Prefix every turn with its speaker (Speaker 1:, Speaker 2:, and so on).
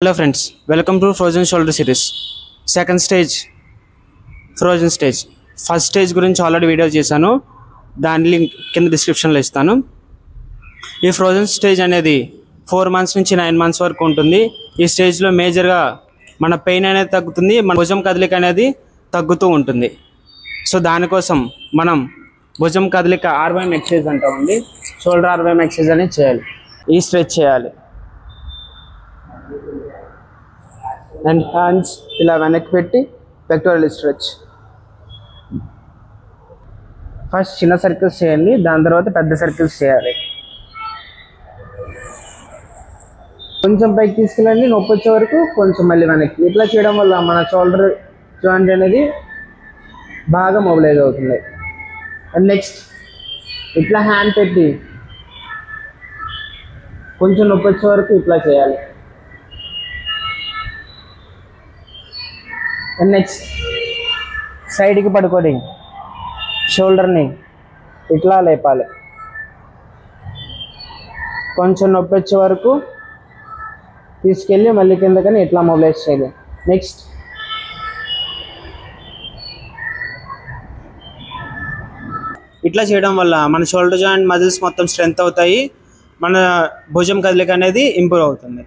Speaker 1: Hello friends, welcome to Frozen Shoulder series. Second stage, Frozen stage. First stage గురించి already video చేశాను, దాని link కింద డిస్క్రిప్షన్లో ఇస్తాను. ఈ ఫ్రోజన్ స్టేజ్ అనేది 4 months నుంచి 9 months వరకు ఉంటుంది. ఈ స్టేజ్లో మేజర్గా మన పెయిన్ అనేది తగ్గుతుంది, మన భుజం కదలిక అనేది తగ్గుతూ ఉంటుంది. సో దానికోసం మనం భుజం కదలిక ఆర్వైఎం ఎక్సర్సైజ్ అంటామండి. షోల్డర్ ఆర్వైఎం ఎక్సర్సైజ్ అనేది చేయాలి. ఈ స్ట్రెచ్ చేయాలి అండ్ హ్యాండ్స్ ఇలా వెనక్కి పెట్టి పెక్టోరల్ స్ట్రెచ్. ఫస్ట్ చిన్న సర్కిల్స్ చేయండి, దాని తర్వాత పెద్ద సర్కిల్స్ చేయాలి. కొంచెం పైకి తీసుకెళ్ళండి, నొప్పి వచ్చే వరకు కొంచెం మళ్ళీ వెనక్కి. ఇట్లా చేయడం వల్ల మన షోల్డర్ జాయింట్ అనేది బాగా మొబిలైజ్ అవుతుంది. అండ్ నెక్స్ట్ ఇట్లా హ్యాండ్ పెట్టి కొంచెం నొప్పి వచ్చే వరకు ఇట్లా చేయాలి. అండ్ నెక్స్ట్ సైడ్కి పడుకొని షోల్డర్ని ఇట్లా లేపాలి. కొంచెం నొప్పి వచ్చే వరకు తీసుకెళ్ళి మళ్ళీ కిందకని ఇట్లా మొబిలైజ్ చేయాలి. నెక్స్ట్ ఇట్లా చేయడం వల్ల మన షోల్డర్ జాయింట్ మజిల్స్ మొత్తం స్ట్రెంత్ అవుతాయి, మన భుజం కదలిక అనేది ఇంప్రూవ్ అవుతుంది.